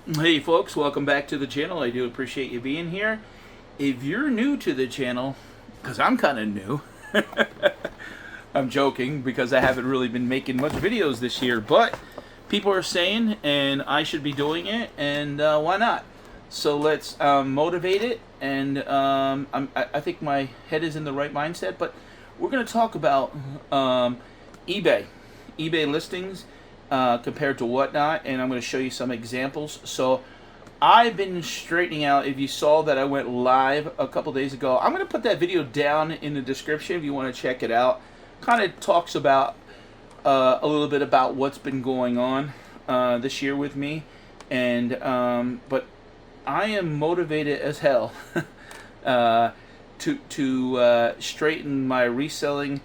Hey folks, welcome back to the channel. I do appreciate you being here. If you're new to the channel, because I'm kind of new, I'm joking because I haven't really been making much videos this year, but people are saying and I should be doing it, and why not? So let's motivate it, and I think my head is in the right mindset, but we're going to talk about eBay, eBay listings compared to whatnot, and I'm going to show you some examples. So I've been straightening out. If you saw that I went live a couple days ago, I'm going to put that video down in the description if you want to check it out. Kind of talks about a little bit about what's been going on this year with me, and but I am motivated as hell to straighten my reselling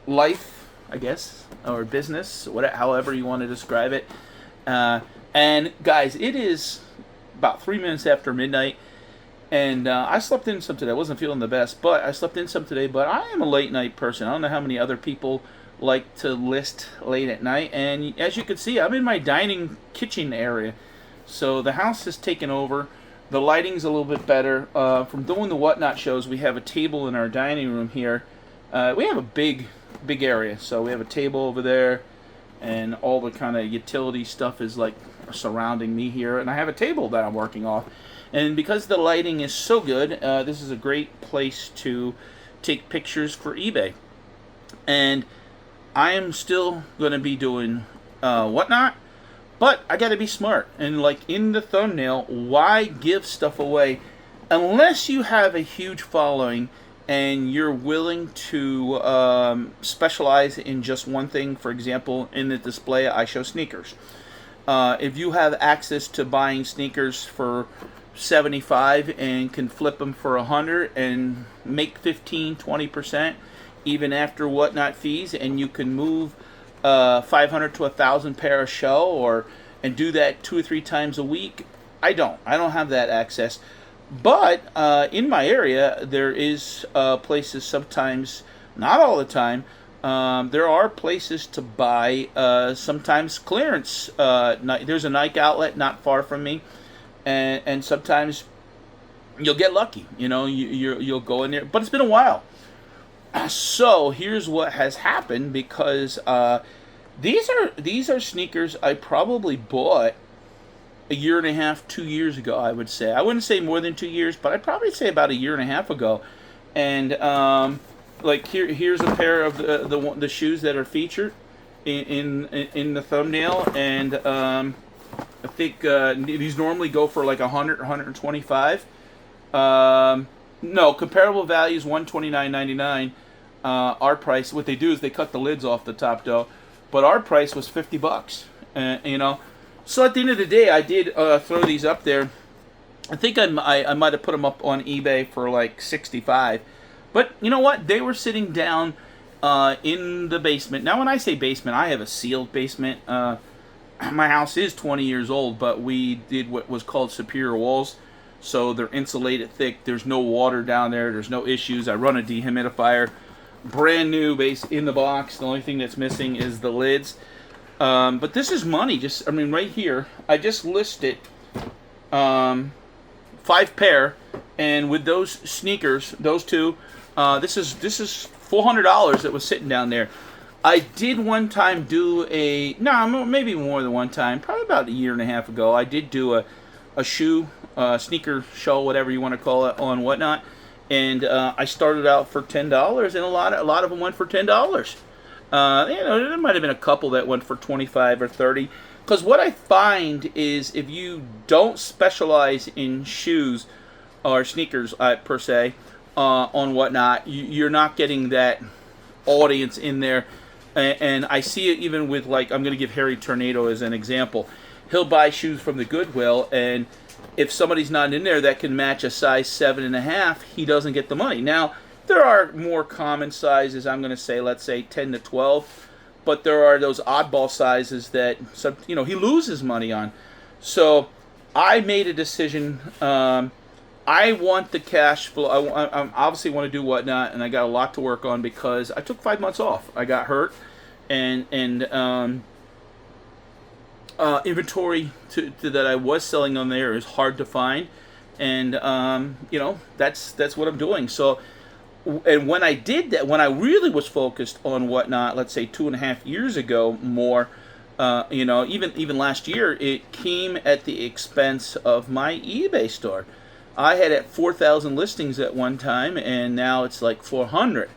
life, I guess, or business, whatever, however you want to describe it. And guys, it is about 3 minutes after midnight, and I slept in some today. I wasn't feeling the best, but I slept in some today. But I am a late night person. I don't know how many other people like to list late at night. And as you can see, I'm in my dining kitchen area, so the house is taken over. The lighting's a little bit better. From doing the whatnot shows, we have a table in our dining room here. We have a big area, so we have a table over there, and all the kind of utility stuff is like surrounding me here, and I have a table that I'm working off. And because the lighting is so good, this is a great place to take pictures for eBay. And I am still going to be doing whatnot, but I got to be smart. And like in the thumbnail, why give stuff away unless you have a huge following and you're willing to specialize in just one thing. For example, in the display, I show sneakers. If you have access to buying sneakers for 75 and can flip them for 100 and make 15-20% even after whatnot fees, and you can move 500 to 1,000 pair a show, and do that 2 or 3 times a week, I don't have that access. But in my area, there is places sometimes, not all the time, there are places to buy sometimes clearance. There's a Nike outlet not far from me, and sometimes you'll get lucky. You know, you'll go in there, but it's been a while. So here's what has happened, because these are sneakers I probably bought a year and a half, 2 years ago, I would say. I wouldn't say more than 2 years, but I'd probably say about a year and a half ago. And like here's a pair of the shoes that are featured in the thumbnail, and I think these normally go for like 100, 125. No, comparable values 129.99. Our price, what they do is they cut the lids off the top though, but our price was $50. You know. So at the end of the day, I did throw these up there. I think I might have put them up on eBay for like 65. But you know what? They were sitting down in the basement. Now, when I say basement, I have a sealed basement. My house is 20 years old, but we did what was called superior walls. So they're insulated thick. There's no water down there. There's no issues. I run a dehumidifier. Brand new base in the box. The only thing that's missing is the lids. But this is money. I mean, right here, I just listed 5 pair, and with those sneakers, those two, this is $400 that was sitting down there. I did one time do maybe more than one time, probably about a year and a half ago. I did do a sneaker show, whatever you want to call it, on whatnot, and I started out for $10, and a lot of them went for $10. There might have been a couple that went for 25 or 30. Because what I find is if you don't specialize in shoes or sneakers per se on whatnot, you're not getting that audience in there. And I see it even with, like, I'm going to give Harry Tornado as an example. He'll buy shoes from the Goodwill, and if somebody's not in there that can match a size 7.5, he doesn't get the money. Now, there are more common sizes, I'm going to say, let's say 10 to 12, but there are those oddball sizes that he loses money on. So I made a decision. I want the cash flow. I obviously want to do whatnot, and I got a lot to work on because I took 5 months off. I got hurt, and inventory that I was selling on there is hard to find, and that's what I'm doing. So, and when I did that, when I really was focused on whatnot, let's say 2.5 years ago, more, even last year, it came at the expense of my eBay store. I had at 4,000 listings at one time, and now it's like 400.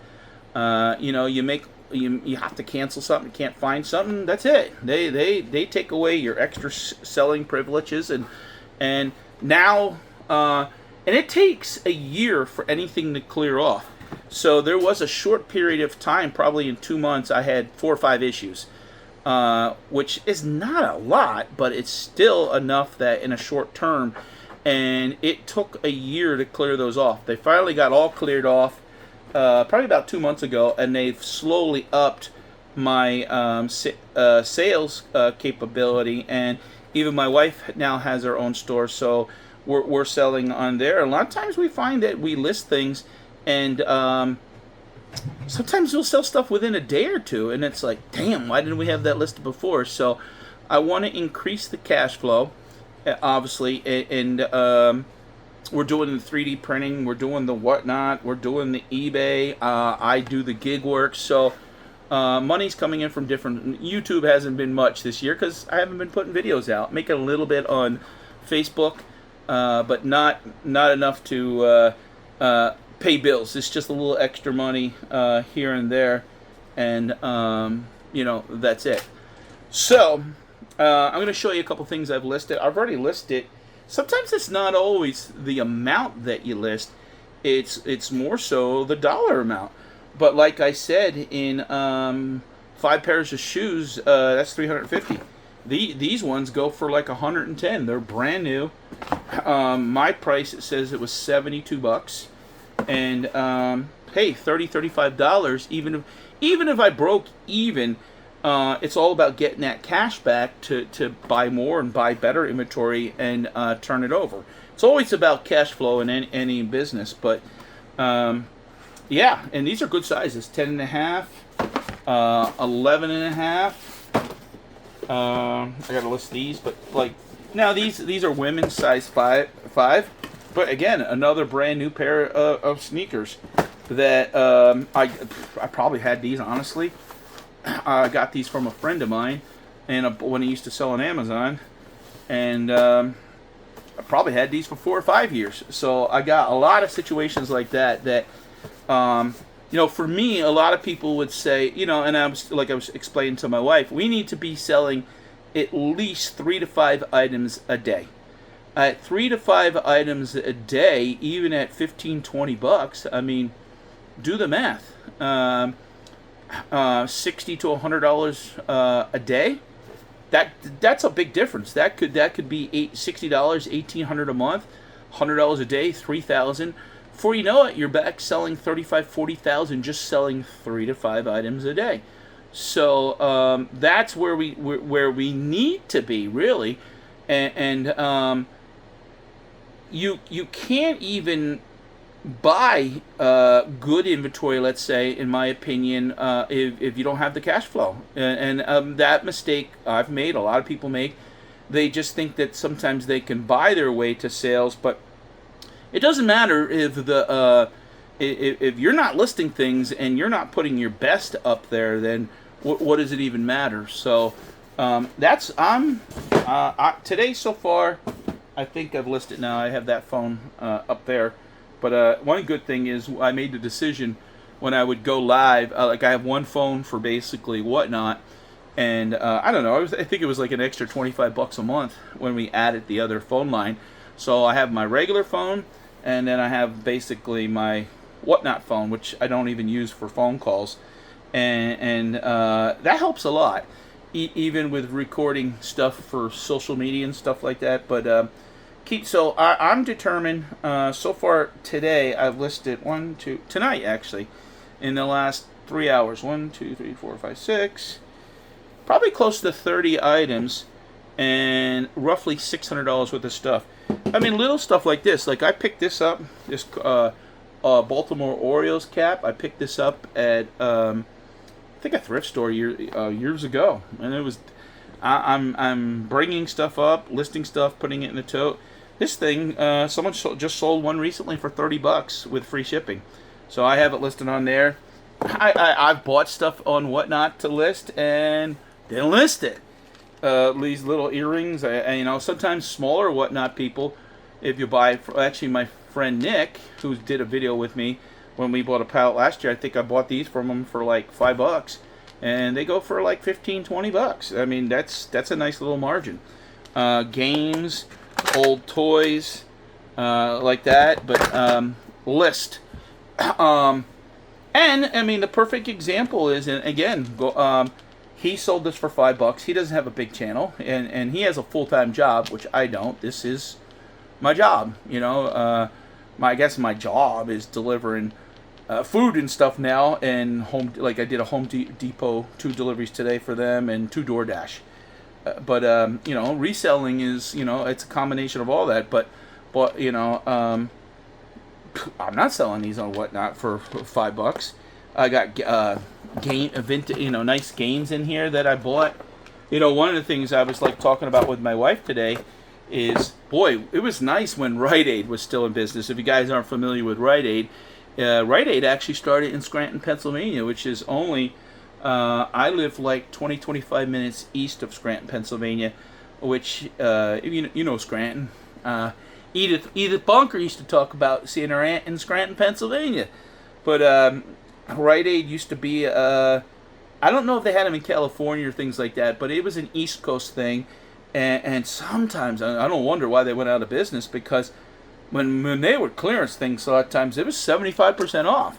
You have to cancel something, you can't find something. That's it. They take away your extra selling privileges, and now and it takes a year for anything to clear off. So there was a short period of time, probably in 2 months, I had 4 or 5 issues, which is not a lot, but it's still enough that in a short term, and it took a year to clear those off. They finally got all cleared off probably about 2 months ago, and they've slowly upped my sales capability, and even my wife now has her own store, so we're selling on there. A lot of times we find that we list things, and sometimes we'll sell stuff within a day or two, and it's like, damn, why didn't we have that listed before? So I want to increase the cash flow, obviously, and we're doing the 3D printing, we're doing the whatnot, we're doing the eBay, I do the gig work, so money's coming in from different. YouTube hasn't been much this year because I haven't been putting videos out. Making a little bit on Facebook, but not enough to pay bills. It's just a little extra money here and there, and that's it. So I'm going to show you a couple things I've listed. I've already listed. Sometimes it's not always the amount that you list. It's more so the dollar amount. But like I said, in 5 pairs of shoes, that's $350. These ones go for like $110. They're brand new. My price, it says it was $72, and hey, $35. Even if I broke even, it's all about getting that cash back to buy more and buy better inventory and turn it over. It's always about cash flow in any business, but yeah, and these are good sizes: 10.5, 11.5. I gotta list these, but like now these are women's size 5. But again, another brand new pair of sneakers that I probably had these, honestly. I got these from a friend of mine, and when he used to sell on Amazon, and I probably had these for 4 or 5 years. So I got a lot of situations like that. For me, a lot of people would say, and I was explaining to my wife, we need to be selling at least 3 to 5 items a day. At 3 to 5 items a day, even at $15-20, I mean, do the math. $60 to $100 a day. That's a big difference. That could be $60, $1,800 a month, $100 a day, $3,000. Before you know it, you're back selling $35,000, $40,000 just selling 3 to 5 items a day. So that's where we need to be, really, and you can't even buy good inventory, let's say, in my opinion, if you don't have the cash flow. And that mistake I've made, a lot of people make. They just think that sometimes they can buy their way to sales, but it doesn't matter if you're not listing things and you're not putting your best up there. Then what does it even matter? So today so far, I think I've listed now. I have that phone up there. But one good thing is I made the decision when I would go live. Like I have one phone for basically whatnot, and I don't know. I think it was like an extra $25 a month when we added the other phone line. So I have my regular phone, and then I have basically my whatnot phone, which I don't even use for phone calls, and that helps a lot, even with recording stuff for social media and stuff like that. But so I'm determined. So far today, I've listed tonight actually, in the last 3 hours. 1, 2, 3, 4, 5, 6, probably close to 30 items, and roughly $600 worth of stuff. I mean, little stuff like this. Like I picked this up, this Baltimore Orioles cap. I picked this up at I think a thrift store years ago, and it was. I'm bringing stuff up, listing stuff, putting it in the tote. This thing, someone just sold one recently for $30 with free shipping, so I have it listed on there. I've bought stuff on Whatnot to list and didn't list it. These little earrings, sometimes smaller Whatnot people. If you buy, actually, my friend Nick, who did a video with me when we bought a pallet last year, I think I bought these from him for like $5, and they go for like 15, $20. I mean, that's a nice little margin. Games, old toys, like that, but list. And I mean, the perfect example is, and again, he sold this for $5. He doesn't have a big channel, and he has a full-time job, which I don't. This is my job, I guess my job is delivering food and stuff now, and like I did a Home Depot 2 deliveries today for them and 2 DoorDash. But reselling is, it's a combination of all that. But I'm not selling these on Whatnot for $5. I got nice games in here that I bought. One of the things I was like talking about with my wife today is, boy, it was nice when Rite Aid was still in business. If you guys aren't familiar with Rite Aid actually started in Scranton, Pennsylvania, which is only, I live like 25 minutes east of Scranton, Pennsylvania, which, Scranton. Edith Bunker used to talk about seeing her aunt in Scranton, Pennsylvania. But Rite Aid used to be, I don't know if they had them in California or things like that, but it was an East Coast thing. And sometimes, I don't wonder why they went out of business, because when they were clearance things, a lot of times it was 75% off.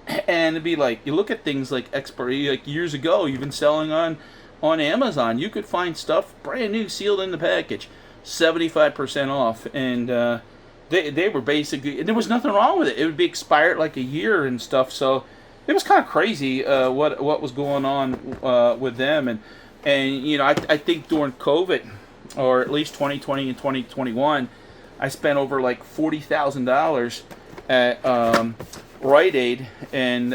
And it'd be like, you look at things like expiry, like years ago, you've been selling on Amazon, you could find stuff brand new, sealed in the package, 75% off, and they were basically, and there was nothing wrong with it. It would be expired like a year and stuff. So it was kind of crazy what was going on with them, and I think during COVID, or at least 2020 and 2021, I spent over like $40,000 at Rite Aid, and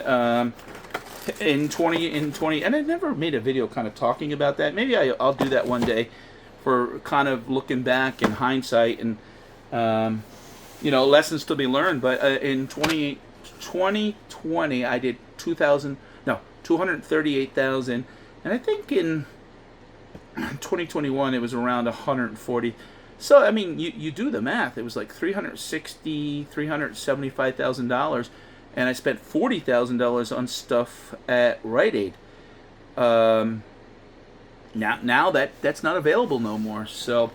in 20, and I never made a video kind of talking about that. Maybe I'll do that one day, for kind of looking back in hindsight, and lessons to be learned. But in 2020, I did 238,000, and I think in 2021 it was around 140. So I mean, you do the math. It was like $375,000, and I spent $40,000 on stuff at Rite Aid. Now that's not available no more. So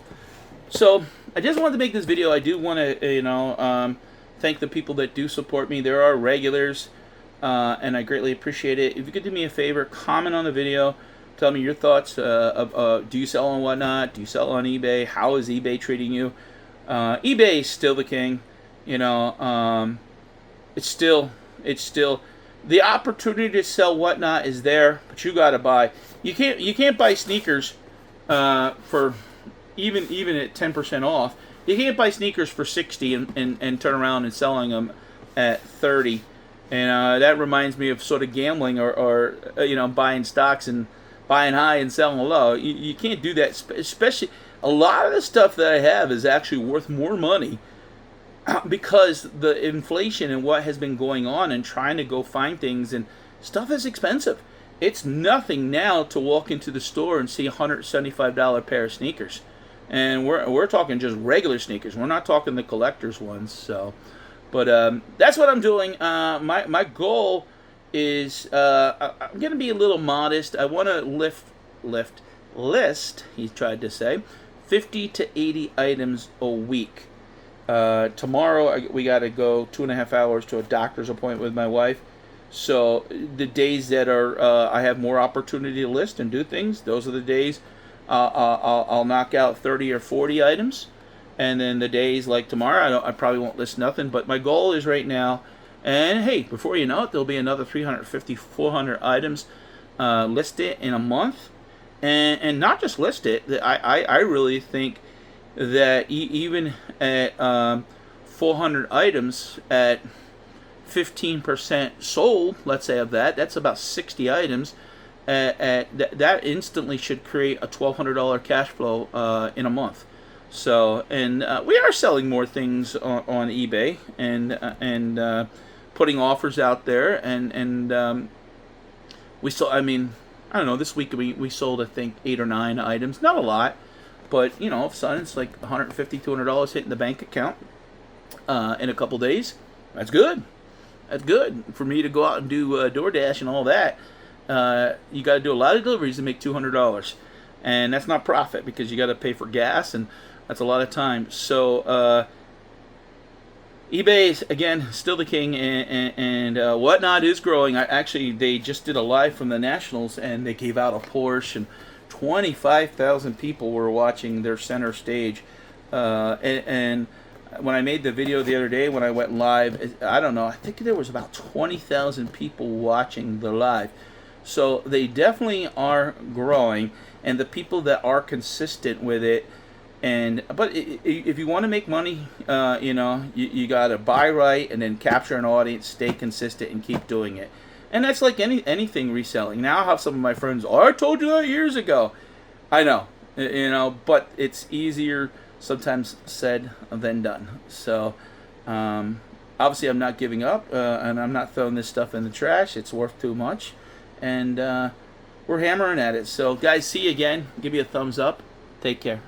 I just wanted to make this video. I do want to thank the people that do support me. There are regulars, and I greatly appreciate it. If you could do me a favor, comment on the video. Tell me your thoughts. Do you sell on Whatnot? Do you sell on eBay? How is eBay treating you? eBay is still the king. It's still the opportunity to sell Whatnot is there, but you gotta buy. You can't buy sneakers for even at 10% off. You can't buy sneakers for 60 and turn around and selling them at 30. And that reminds me of sort of gambling, or buying stocks and buying high and selling low. You can't do that. Especially, a lot of the stuff that I have is actually worth more money because the inflation and what has been going on, and trying to go find things, and stuff is expensive. It's nothing now to walk into the store and see a $175 pair of sneakers, and we're talking just regular sneakers. We're not talking the collector's ones. So, but that's what I'm doing. My goal is, I'm gonna be a little modest. I want to list. He tried to say 50 to 80 items a week. Tomorrow we got to go 2.5 hours to a doctor's appointment with my wife. So the days that are I have more opportunity to list and do things, those are the days I'll knock out 30 or 40 items. And then the days like tomorrow, I probably won't list nothing. But my goal is right now, and hey, before you know it, there'll be another 350, 400 items listed in a month. And not just list it. I really think that even at 400 items at 15% sold, let's say, of that's about 60 items. that instantly should create a $1,200 cash flow in a month. So, and we are selling more things on eBay and putting offers out there, and we sold. I mean, I don't know. This week we sold, I think, 8 or 9 items. Not a lot, but you know, all of a sudden it's like $150, $200 hitting the bank account in a couple days. That's good. That's good for me to go out and do DoorDash and all that. You got to do a lot of deliveries to make $200, and that's not profit because you got to pay for gas, and that's a lot of time. So eBay is again still the king, and Whatnot is growing. They just did a live from the Nationals, and they gave out a Porsche, and 25,000 people were watching their center stage, and when I made the video the other day when I went live, I don't know, I think there was about 20,000 people watching the live. So they definitely are growing, and the people that are consistent with it, but if you want to make money, you got to buy right and then capture an audience, stay consistent, and keep doing it. And that's like anything reselling. Now I have some of my friends, I told you that years ago. I know, but it's easier sometimes said than done. So obviously I'm not giving up, and I'm not throwing this stuff in the trash. It's worth too much, and we're hammering at it. So guys, see you again. Give me a thumbs up. Take care.